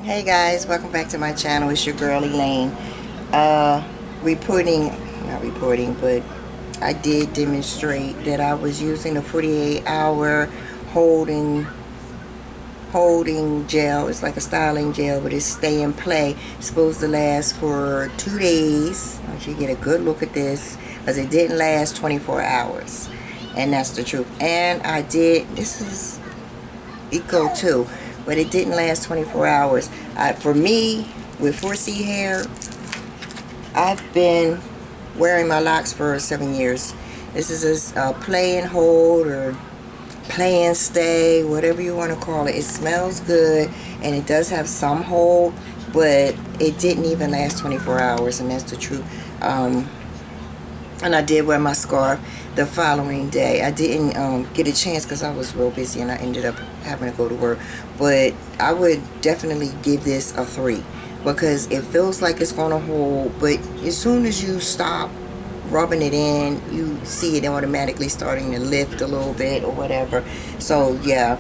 Hey guys, welcome back to my channel. It's your girl Elaine. Reporting, not reporting, but I did demonstrate that I was using the 48-hour holding gel. It's like a styling gel, but it's stay and play. It's supposed to last for 2 days. I want you to get a good look at this, because it didn't last 24 hours. And that's the truth. And I did, this is Eco too, but it didn't last 24 hours. For me, with 4C hair, I've been wearing my locks for 7 years. This is a play and hold, or play and stay, whatever you want to call it. It smells good, and it does have some hold, but it didn't even last 24 hours, and that's the truth. And I did wear my scarf the following day. I didn't get a chance because I was real busy, and I ended up having to go to work. But I would definitely give this a 3, because it feels like it's going to hold, but as soon as you stop rubbing it in, you see it automatically starting to lift a little bit or whatever. So yeah,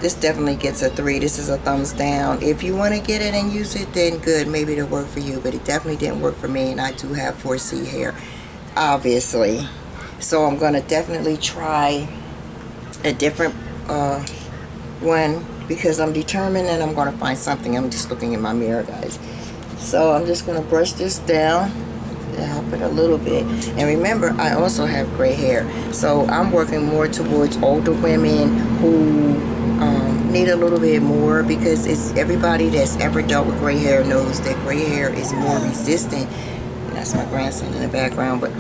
this definitely gets a 3. This is a thumbs down. If you want to get it and use it, then good, maybe it'll work for you, but it definitely didn't work for me, and I do have 4C hair, obviously. So I'm gonna definitely try a different one, because I'm determined and I'm gonna find something. I'm just looking in my mirror, guys. So I'm just gonna brush this down to help it a little bit. And remember, I also have gray hair, so I'm working more towards older women who need a little bit more, because it's everybody that's ever dealt with gray hair knows that gray hair is more resistant. That's my grandson in the background, but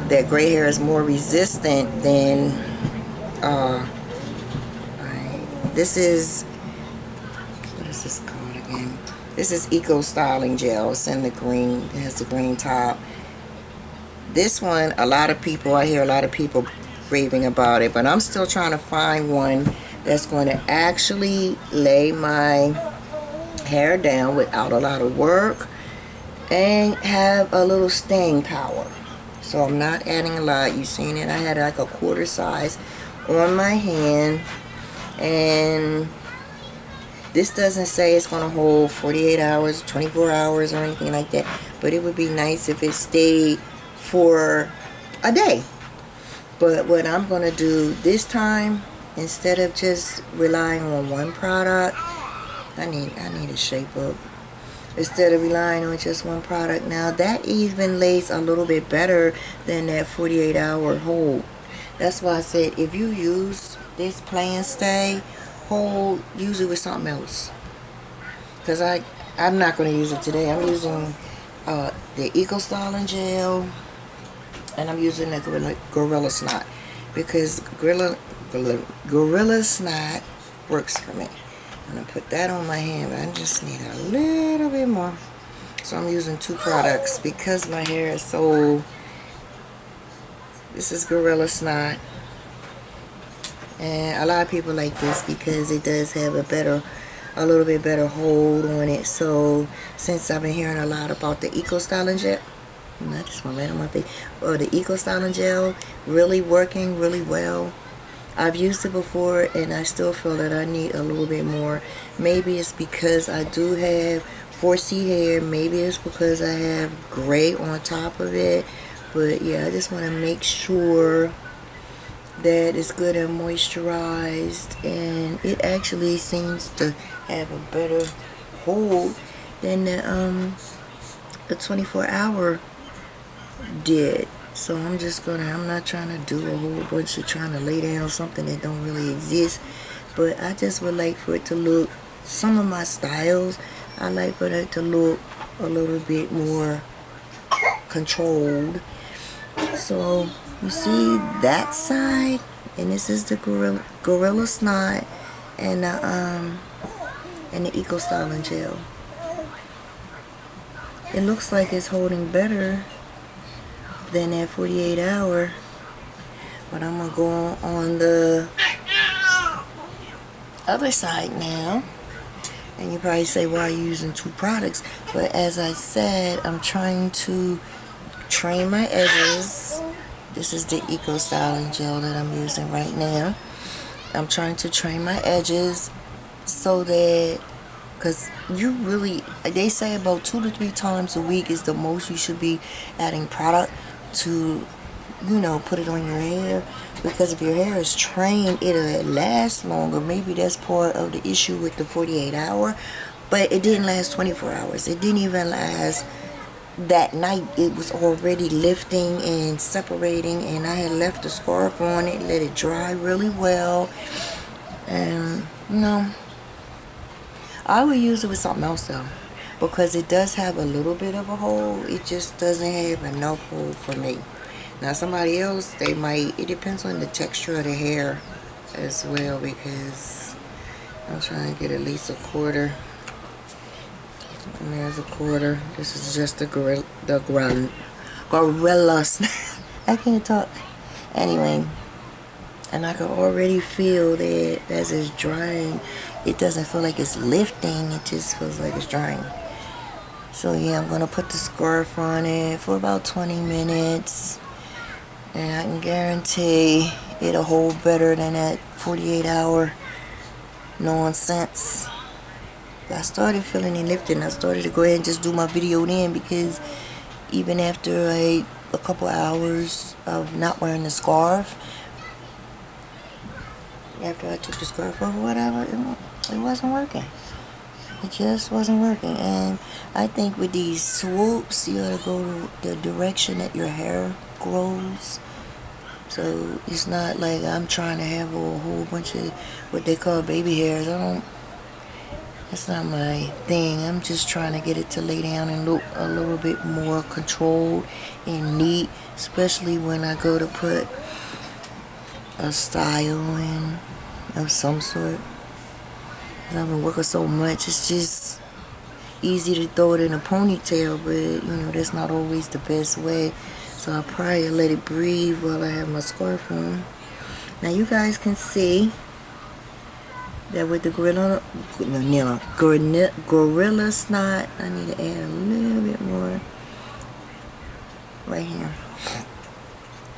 that gray hair is more resistant than this is, what is this called again? This is Eco Styling Gel. It's in the green. It has the green top. This one, a lot of people, I hear a lot of people raving about it, but I'm still trying to find one that's going to actually lay my hair down without a lot of work and have a little staying power. So I'm not adding a lot. You've seen it. I had like a quarter size on my hand, and this doesn't say it's going to hold 48 hours, 24 hours, or anything like that, but it would be nice if it stayed for a day. But what I'm going to do this time, instead of just relying on one product, I need to shape up. Instead of relying on just one product, now that even lays a little bit better than that 48-hour hold. That's why I said, if you use this play and stay hold, use it with something else, because I'm not going to use it today. I'm using the Eco Styling Gel, and I'm using the Gorilla Snot, because Gorilla Snot works for me. I'm going to put that on my hand, but I just need a little bit more. So I'm using 2 products because my hair is so... This is Gorilla Snot, and a lot of people like this because it does have a little bit better hold on it. So since I've been hearing a lot about the Eco Styling Gel, I just want to lay on my face, or the Eco Styling Gel really working really well. I've used it before, and I still feel that I need a little bit more. Maybe it's because I do have 4C hair. Maybe it's because I have gray on top of it. But yeah, I just want to make sure that it's good and moisturized. And it actually seems to have a better hold than the 24-hour did. So I'm not trying to do a whole bunch of trying to lay down something that don't really exist. But I just would like for it to look, some of my styles, I like for it to look a little bit more controlled. So you see that side, and this is the Gorilla Snot and the Eco Styling Gel. It looks like it's holding better than that 48-hour, but I'm gonna go on the other side now. And you probably say, why are you using 2 products? But as I said, I'm trying to train my edges. This is the Eco Styling Gel that I'm using right now. I'm trying to train my edges so that because you really, they say about 2 to 3 times a week is the most you should be adding product to, you know, put it on your hair. Because if your hair is trained, it'll last longer. Maybe that's part of the issue with the 48 hour, but it didn't last 24 hours. It didn't even last that night. It was already lifting and separating, and I had left the scarf on it, let it dry really well. And you know, I would use it with something else though, because it does have a little bit of a hole. It just doesn't have enough hole for me. Now somebody else, they might, it depends on the texture of the hair as well, because I'm trying to get at least a quarter. And there's a quarter. This is just the gorilla I can't talk. Anyway, and I can already feel that as it's drying, it doesn't feel like it's lifting. It just feels like it's drying. So yeah, I'm gonna put the scarf on it for about 20 minutes. And I can guarantee it'll hold better than that 48 hour nonsense. I started feeling it lifting. I started to go ahead and just do my video then, because even after like a couple hours of not wearing the scarf, after I took the scarf off or whatever, it wasn't working. It just wasn't working. And I think with these swoops, you gotta go to the direction that your hair grows. So it's not like I'm trying to have a whole bunch of what they call baby hairs. That's not my thing. I'm just trying to get it to lay down and look a little bit more controlled and neat, especially when I go to put a style in of some sort. I've been working so much, it's just easy to throw it in a ponytail, but you know, that's not always the best way. So I'll probably let it breathe while I have my scarf on. Now you guys can see that with the gorilla snot, I need to add a little bit more right here,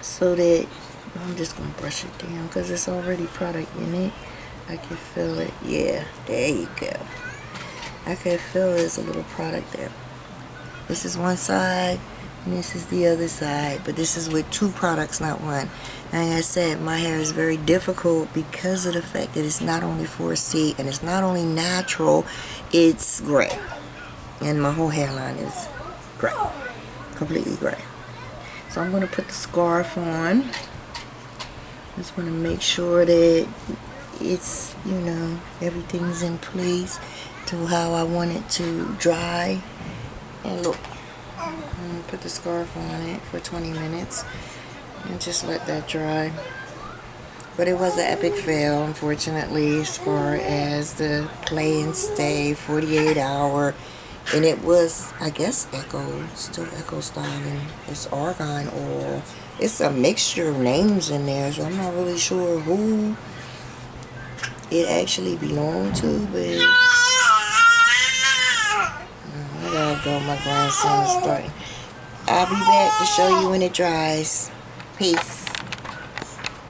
so that I'm just gonna brush it down because it's already product in it. I can feel it. Yeah, there you go. I can feel there's a little product there. This is one side and this is the other side, but this is with 2 products, not one. Like I said, my hair is very difficult because of the fact that it's not only 4C and it's not only natural, it's gray. And my whole hairline is gray, completely gray. So I'm going to put the scarf on. Just want to make sure that it's, you know, everything's in place to how I want it to dry. And look, I'm going to put the scarf on it for 20 minutes and just let that dry. But it was an epic fail, unfortunately, as far as the play and stay 48 hour. And it was, I guess, still Eco Styling. It's argan oil. It's a mixture of names in there, so I'm not really sure who it actually belonged to, but I gotta go. My grandson is starting. I'll be back to show you when it dries. Peace.